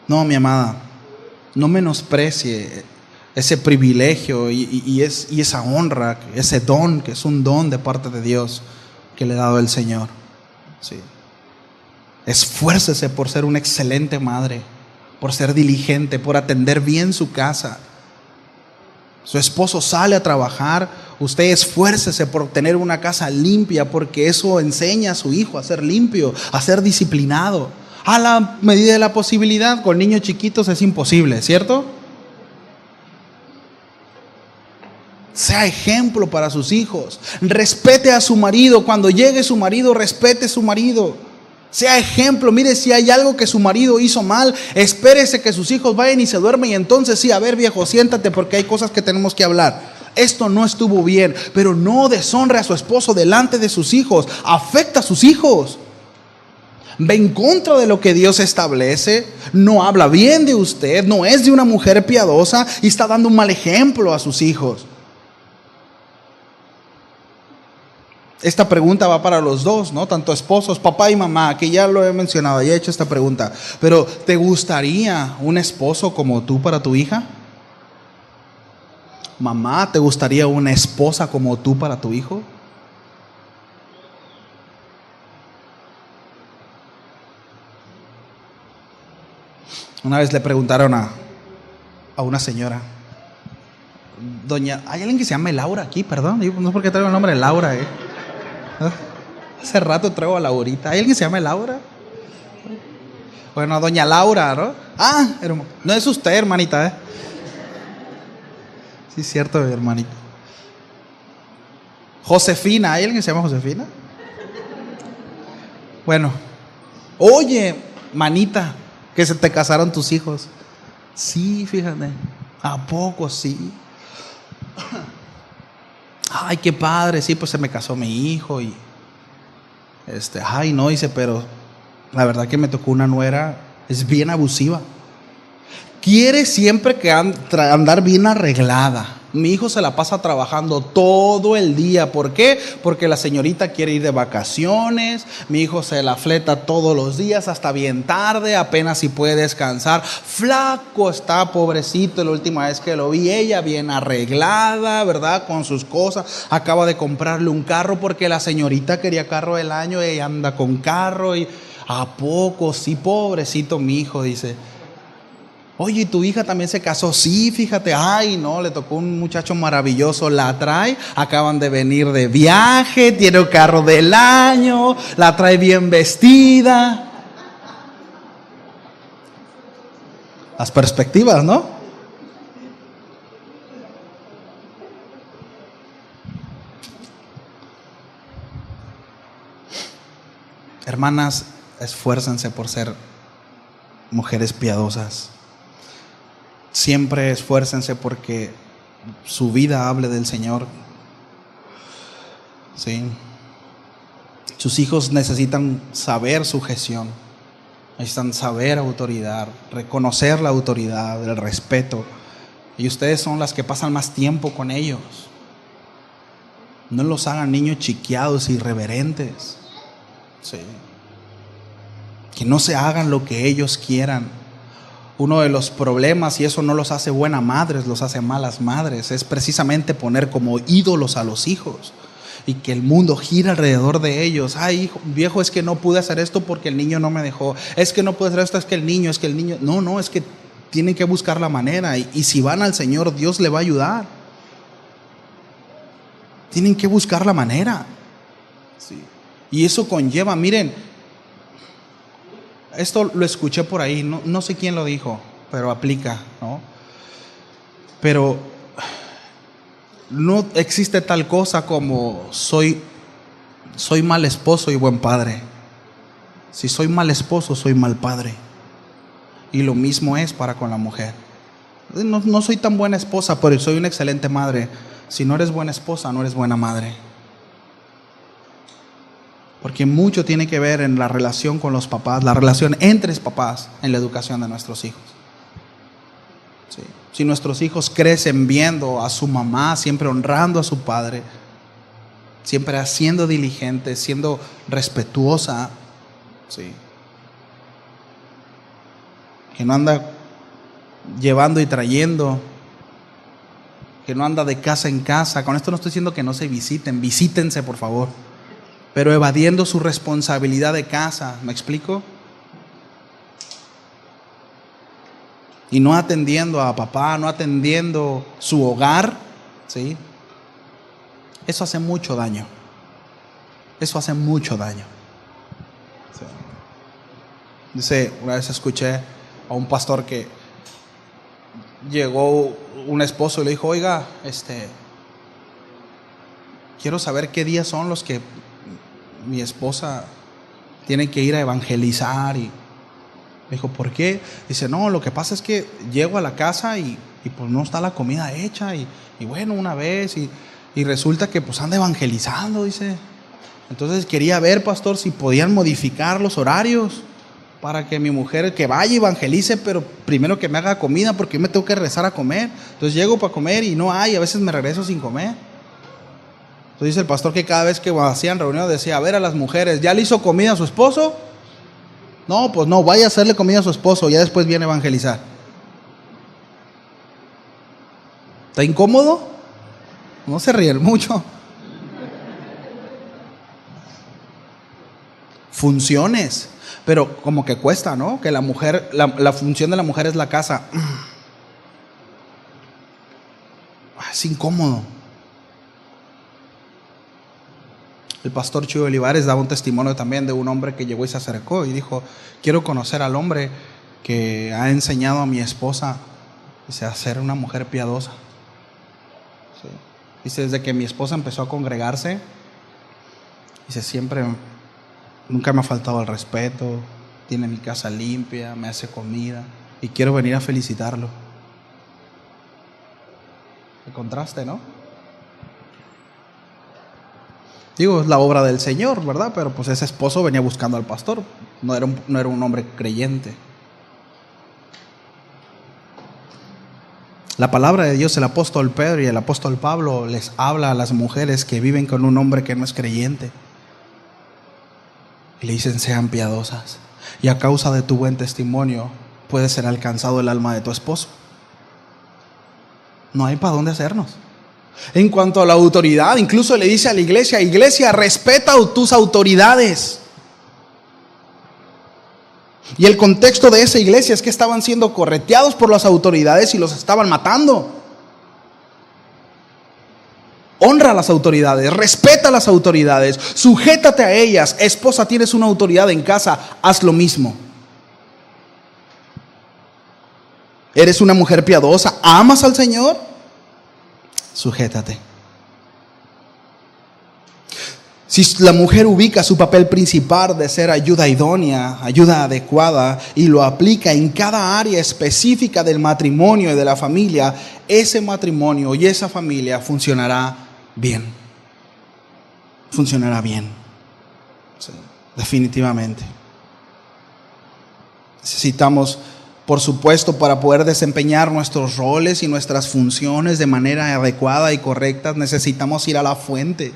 No, mi amada, No menosprecie ese privilegio y esa honra, ese don, que es un don de parte de Dios que le ha dado el Señor. Sí. Esfuércese por ser una excelente madre, por ser diligente, por atender bien su casa. Su esposo sale a trabajar, usted esfuércese por tener una casa limpia, porque eso enseña a su hijo a ser limpio, a ser disciplinado. A la medida de la posibilidad, con niños chiquitos es imposible, ¿cierto? Sea ejemplo para sus hijos. Respete a su marido. Cuando llegue su marido, respete a su marido. Sea ejemplo. Mire, si hay algo que su marido hizo mal, espérese que sus hijos vayan y se duermen, y entonces sí, a ver, viejo, siéntate, porque hay cosas que tenemos que hablar. Esto no estuvo bien. Pero no deshonre a su esposo delante de sus hijos. Afecta a sus hijos. Va en contra de lo que Dios establece. No habla bien de usted. No es de una mujer piadosa y está dando un mal ejemplo a sus hijos. Esta pregunta va para los dos, ¿no? Tanto esposos, papá y mamá, que ya lo he mencionado, ya he hecho esta pregunta. Pero ¿te gustaría un esposo como tú para tu hija? Mamá, ¿te gustaría una esposa como tú para tu hijo? Una vez le preguntaron a una señora: doña, ¿hay alguien que se llame Laura aquí? Perdón, no sé por qué traigo el nombre de Laura, Hace rato traigo a Laurita. ¿Hay alguien que se llame Laura? Bueno, doña Laura, ¿no? Ah, no es usted, hermanita, Sí, es cierto, hermanita. Josefina, ¿hay alguien que se llama Josefina? Bueno, oye, manita, que se te casaron tus hijos. Sí, fíjate. ¿A poco sí? Ay, qué padre, sí, pues se me casó mi hijo y ay, no, dice, pero la verdad que me tocó una nuera, es bien abusiva. Quiere siempre que andar bien arreglada. Mi hijo se la pasa trabajando todo el día. ¿Por qué? Porque la señorita quiere ir de vacaciones. Mi hijo se la fleta todos los días hasta bien tarde, apenas si puede descansar. Flaco está, pobrecito. La última vez que lo vi, ella bien arreglada, ¿verdad? Con sus cosas. Acaba de comprarle un carro porque la señorita quería carro del año. Ella anda con carro. Y ¿a poco? Sí, pobrecito mi hijo, dice. Oye, ¿y tu hija también se casó? Sí, fíjate, ay, no, le tocó un muchacho maravilloso, la trae, acaban de venir de viaje, tiene un carro del año, la trae bien vestida. Las perspectivas, ¿no? Hermanas, esfuércense por ser mujeres piadosas. Siempre esfuércense porque su vida hable del Señor. ¿Sí? Sus hijos necesitan saber sujeción, necesitan saber autoridad, reconocer la autoridad, el respeto. Y ustedes son las que pasan más tiempo con ellos. No los hagan niños chiqueados, irreverentes. Sí. Que no se hagan lo que ellos quieran. Uno de los problemas, y eso no los hace buenas madres, los hace malas madres, es precisamente poner como ídolos a los hijos y que el mundo gira alrededor de ellos. Ay, hijo, viejo, es que no pude hacer esto porque el niño no me dejó. Es que no pude hacer esto, es que el niño. No, es que tienen que buscar la manera. Y si van al Señor, Dios le va a ayudar. Tienen que buscar la manera. Sí. Y eso conlleva, miren, esto lo escuché por ahí, no sé quién lo dijo, pero aplica, ¿no? Pero no existe tal cosa como soy mal esposo y buen padre. Si soy mal esposo, soy mal padre. Y lo mismo es para con la mujer. No soy tan buena esposa, pero soy una excelente madre. Si no eres buena esposa, no eres buena madre. Porque mucho tiene que ver en la relación con los papás, la relación entre papás en la educación de nuestros hijos. Sí. Si nuestros hijos crecen viendo a su mamá siempre honrando a su padre, siempre siendo diligente, siendo respetuosa, sí. Que no anda llevando y trayendo, que no anda de casa en casa. Con esto no estoy diciendo que no se visiten, visítense por favor, pero evadiendo su responsabilidad de casa, ¿me explico? Y no atendiendo a papá, no atendiendo su hogar, ¿sí? Eso hace mucho daño. Eso hace mucho daño. Sí. Dice, una vez escuché a un pastor que llegó un esposo y le dijo, oiga, quiero saber qué días son los que mi esposa tiene que ir a evangelizar. Y dijo, ¿por qué? Dice, no, lo que pasa es que llego a la casa y pues no está la comida hecha y bueno, una vez y resulta que pues anda evangelizando, dice. Entonces quería ver, pastor, si podían modificar los horarios para que mi mujer que vaya y evangelice, pero primero que me haga comida porque yo me tengo que rezar a comer. Entonces llego para comer y no hay, a veces me regreso sin comer. Entonces dice el pastor que cada vez que hacían reuniones decía, a ver a las mujeres, ¿ya le hizo comida a su esposo? No, pues no, vaya a hacerle comida a su esposo, ya después viene a evangelizar. ¿Está incómodo? No se ríen mucho. Funciones, pero como que cuesta, ¿no? Que la mujer, la función de la mujer es la casa. Es incómodo. El pastor Chuy Olivares daba un testimonio también de un hombre que llegó y se acercó y dijo, quiero conocer al hombre que ha enseñado a mi esposa, dice, a ser una mujer piadosa. Sí. Dice, desde que mi esposa empezó a congregarse, dice, siempre, nunca me ha faltado el respeto, tiene mi casa limpia, me hace comida y quiero venir a felicitarlo. El contraste, ¿no? Digo, es la obra del Señor, ¿verdad? Pero pues ese esposo venía buscando al pastor, no era un hombre creyente. La palabra de Dios, el apóstol Pedro y el apóstol Pablo les habla a las mujeres que viven con un hombre que no es creyente. Y le dicen, sean piadosas. Y a causa de tu buen testimonio puede ser alcanzado el alma de tu esposo. No hay para dónde hacernos. En cuanto a la autoridad, incluso le dice a la iglesia, iglesia, respeta tus autoridades. Y el contexto de esa iglesia es que estaban siendo correteados por las autoridades y los estaban matando. Honra a las autoridades, respeta a las autoridades, sujétate a ellas. Esposa, tienes una autoridad en casa, haz lo mismo. ¿Eres una mujer piadosa? ¿Amas al Señor? Sujétate. Si la mujer ubica su papel principal de ser ayuda idónea, ayuda adecuada, y lo aplica en cada área específica del matrimonio y de la familia, ese matrimonio y esa familia funcionará bien. Funcionará bien. Sí, definitivamente. Necesitamos, por supuesto, para poder desempeñar nuestros roles y nuestras funciones de manera adecuada y correcta, necesitamos ir a la fuente.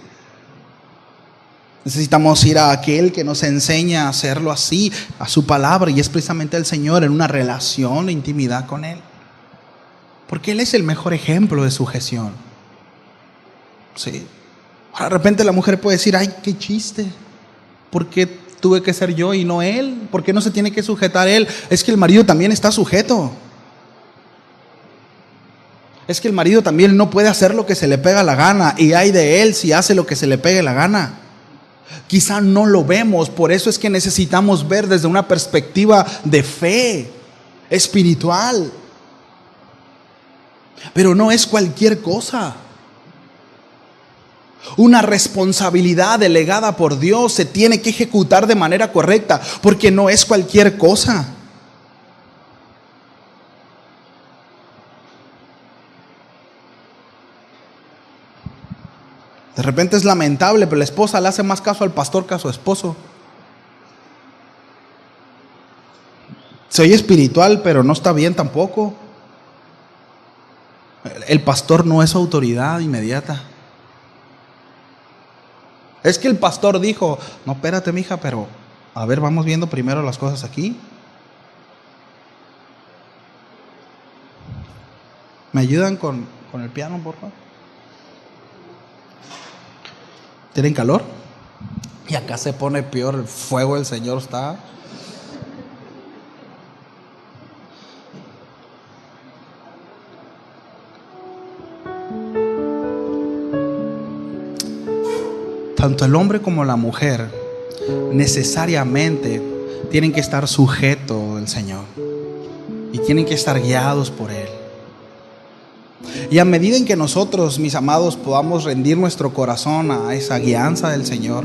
Necesitamos ir a aquel que nos enseña a hacerlo así, a su palabra, y es precisamente el Señor, en una relación de intimidad con Él. Porque Él es el mejor ejemplo de sujeción. Sí. De repente la mujer puede decir, ay, qué chiste, ¿por qué tuve que ser yo y no él? ¿Por qué no se tiene que sujetar él? Es que el marido también está sujeto. Es que el marido también no puede hacer lo que se le pega la gana, y hay de él si hace lo que se le pegue la gana. Quizá no lo vemos, por eso es que necesitamos ver desde una perspectiva de fe espiritual. Pero no es cualquier cosa. Una responsabilidad delegada por Dios se tiene que ejecutar de manera correcta, porque no es cualquier cosa. De repente es lamentable, pero la esposa le hace más caso al pastor que a su esposo. Soy espiritual, pero no está bien tampoco. El pastor no es autoridad inmediata. Es que el pastor dijo, no, espérate, mija, pero a ver, vamos viendo primero las cosas aquí. ¿Me ayudan con el piano, por favor? ¿Tienen calor? Y acá se pone peor, el fuego del Señor está. Tanto el hombre como la mujer necesariamente tienen que estar sujetos al Señor y tienen que estar guiados por Él. Y a medida en que nosotros, mis amados, podamos rendir nuestro corazón a esa guianza del Señor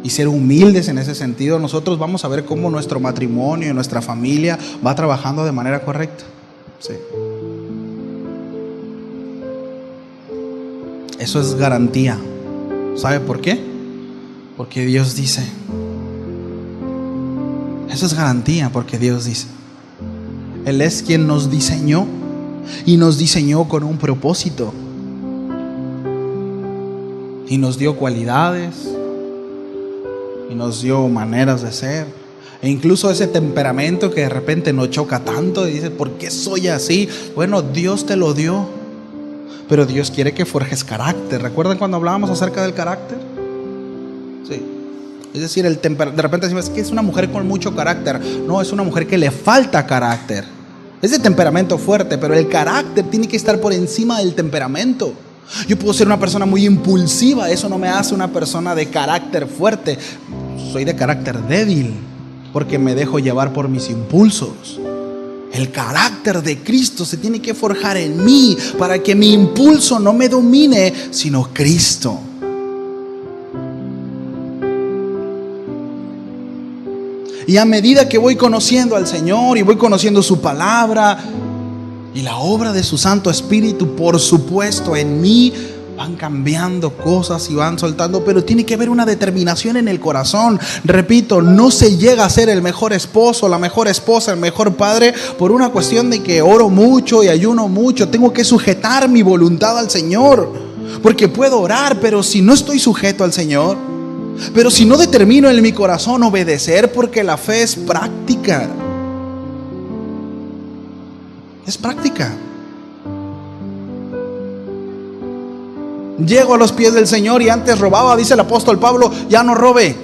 y ser humildes en ese sentido, nosotros vamos a ver cómo nuestro matrimonio y nuestra familia va trabajando de manera correcta. Sí. Eso es garantía. ¿Sabe por qué? Porque Dios dice. Eso es garantía porque Dios dice. Él es quien nos diseñó y nos diseñó con un propósito. Y nos dio cualidades y nos dio maneras de ser. E incluso ese temperamento que de repente nos choca tanto y dice, ¿por qué soy así? Bueno, Dios te lo dio. Pero Dios quiere que forjes carácter. ¿Recuerdan cuando hablábamos acerca del carácter? Sí. Es decir, de repente decimos que es una mujer con mucho carácter. No, es una mujer que le falta carácter. Es de temperamento fuerte, pero el carácter tiene que estar por encima del temperamento. Yo puedo ser una persona muy impulsiva, eso no me hace una persona de carácter fuerte. Soy de carácter débil, porque me dejo llevar por mis impulsos. El carácter de Cristo se tiene que forjar en mí para que mi impulso no me domine, sino Cristo. Y a medida que voy conociendo al Señor y voy conociendo su palabra y la obra de su Santo Espíritu, por supuesto, en mí van cambiando cosas y van soltando, pero tiene que haber una determinación en el corazón. Repito, no se llega a ser el mejor esposo, la mejor esposa, el mejor padre por una cuestión de que oro mucho y ayuno mucho. Tengo que sujetar mi voluntad al Señor, porque puedo orar, pero si no estoy sujeto al Señor, pero si no determino en mi corazón obedecer, porque la fe es práctica. Es práctica. Llego a los pies del Señor y antes robaba, dice el apóstol Pablo, ya no robe.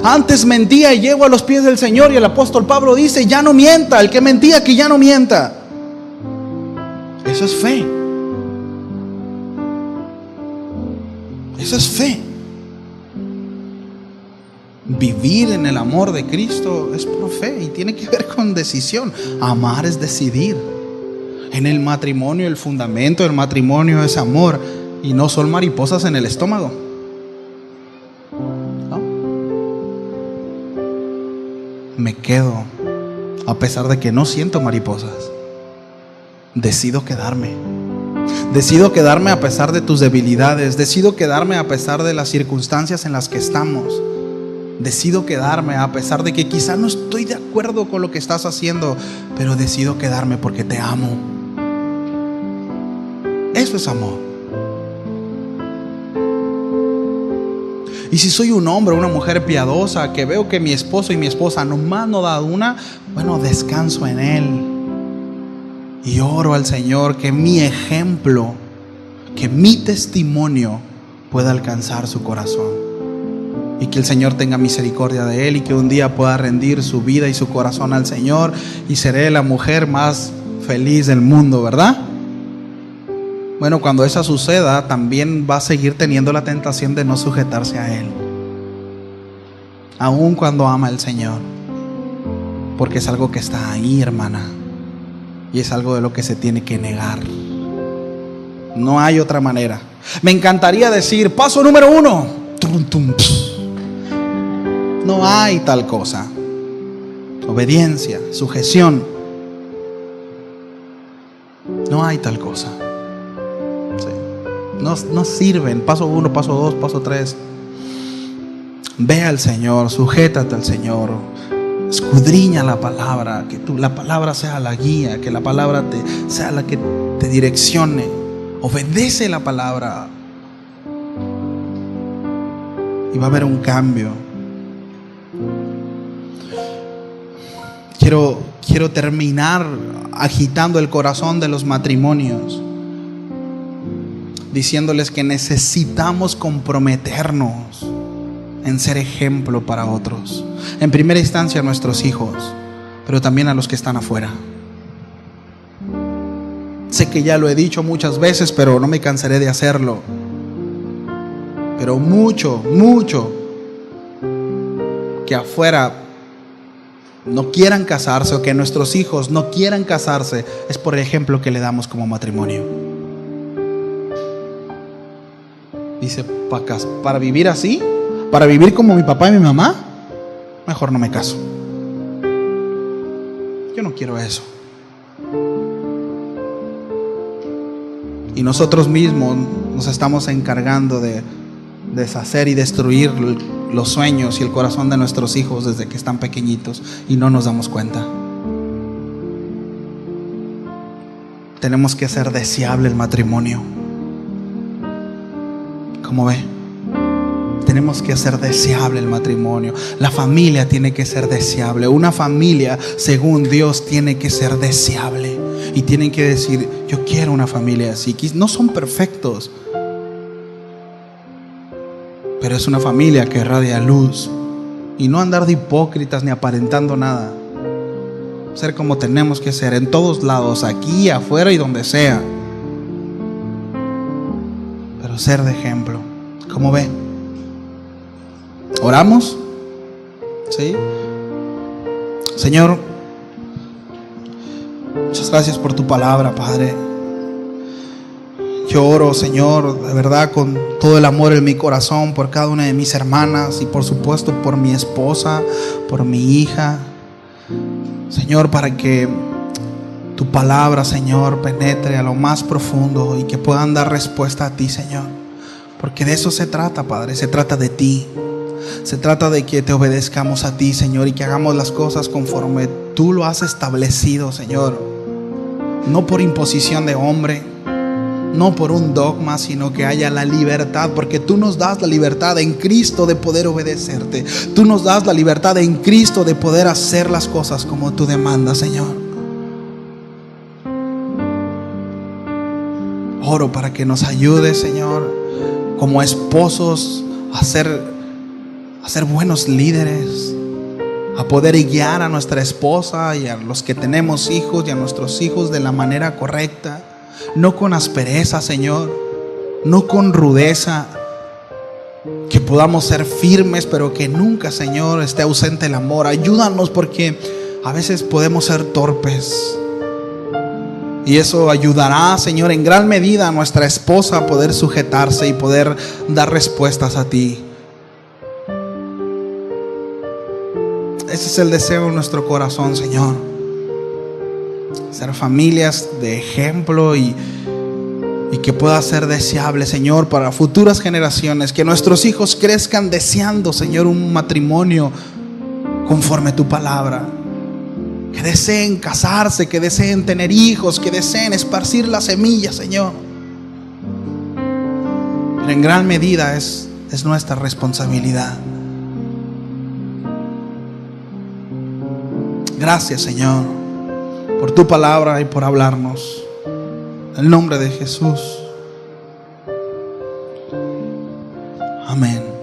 Antes mentía y llego a los pies del Señor y el apóstol Pablo dice, ya no mienta. El que mentía, que ya no mienta. Eso es fe. Eso es fe. Vivir en el amor de Cristo es por fe y tiene que ver con decisión. Amar es decidir. En el matrimonio, el fundamento del matrimonio es amor y no son mariposas en el estómago. ¿No? Me quedo a pesar de que no siento mariposas. Decido quedarme. Decido quedarme a pesar de tus debilidades. Decido quedarme a pesar de las circunstancias en las que estamos. Decido quedarme a pesar de que quizá no estoy de acuerdo con lo que estás haciendo, pero decido quedarme porque te amo. Eso es amor. Y si soy un hombre o una mujer piadosa que veo que mi esposo y mi esposa nomás no da una, bueno, descanso en Él y oro al Señor que mi ejemplo, que mi testimonio pueda alcanzar su corazón y que el Señor tenga misericordia de él y que un día pueda rendir su vida y su corazón al Señor y seré la mujer más feliz del mundo, ¿verdad? Bueno, cuando eso suceda, también va a seguir teniendo la tentación de no sujetarse a Él, aun cuando ama al Señor, porque es algo que está ahí, hermana, y es algo de lo que se tiene que negar. No hay otra manera. Me encantaría decir, paso número 1, no hay tal cosa. Obediencia, sujeción. No hay tal cosa. No sirven. Paso 1, paso 2, paso 3. Ve al Señor, sujétate al Señor, escudriña la palabra, que la palabra sea la guía, que la palabra sea la que te direccione. Obedece la palabra y va a haber un cambio. quiero terminar agitando el corazón de los matrimonios, diciéndoles que necesitamos comprometernos en ser ejemplo para otros. En primera instancia a nuestros hijos, pero también a los que están afuera. Sé que ya lo he dicho muchas veces, pero no me cansaré de hacerlo. Pero mucho que afuera no quieran casarse, o que nuestros hijos no quieran casarse, es por el ejemplo que le damos como matrimonio. Dice, para vivir así, para vivir como mi papá y mi mamá, mejor no me caso. Yo no quiero eso. Y nosotros mismos nos estamos encargando de deshacer y destruir los sueños y el corazón de nuestros hijos desde que están pequeñitos y no nos damos cuenta. Tenemos que hacer deseable el matrimonio. ¿Cómo ve? Tenemos que hacer deseable el matrimonio. La familia tiene que ser deseable. Una familia, según Dios, tiene que ser deseable. Y tienen que decir, yo quiero una familia así. No son perfectos, pero es una familia que irradia luz. Y no andar de hipócritas ni aparentando nada. Ser como tenemos que ser en todos lados, aquí, afuera y donde sea. Pero ser de ejemplo. ¿Cómo ve? ¿Oramos? ¿Sí? Señor, muchas gracias por tu palabra, Padre. Yo oro, Señor, de verdad, con todo el amor en mi corazón por cada una de mis hermanas y por supuesto por mi esposa, por mi hija. Señor, para que tu palabra, Señor, penetre a lo más profundo y que puedan dar respuesta a ti, Señor. Porque de eso se trata, Padre, se trata de ti. Se trata de que te obedezcamos a ti, Señor, y que hagamos las cosas conforme tú lo has establecido, Señor. No por imposición de hombre, no por un dogma, sino que haya la libertad, porque tú nos das la libertad en Cristo de poder obedecerte. Tú nos das la libertad en Cristo de poder hacer las cosas como tú demandas, Señor. Oro para que nos ayudes, Señor, como esposos a ser buenos líderes, a poder guiar a nuestra esposa y a los que tenemos hijos y a nuestros hijos de la manera correcta. No con aspereza, Señor, no con rudeza, que podamos ser firmes, pero que nunca, Señor, esté ausente el amor. Ayúdanos, porque a veces podemos ser torpes, y eso ayudará, Señor, en gran medida a nuestra esposa a poder sujetarse y poder dar respuestas a ti. Ese es el deseo de nuestro corazón, Señor. Ser familias de ejemplo y que pueda ser deseable, Señor, para futuras generaciones. Que nuestros hijos crezcan deseando, Señor, un matrimonio conforme a tu palabra. Que deseen casarse, que deseen tener hijos, que deseen esparcir la semilla, Señor. Pero en gran medida es nuestra responsabilidad. Gracias, Señor, por tu palabra y por hablarnos. En el nombre de Jesús. Amén.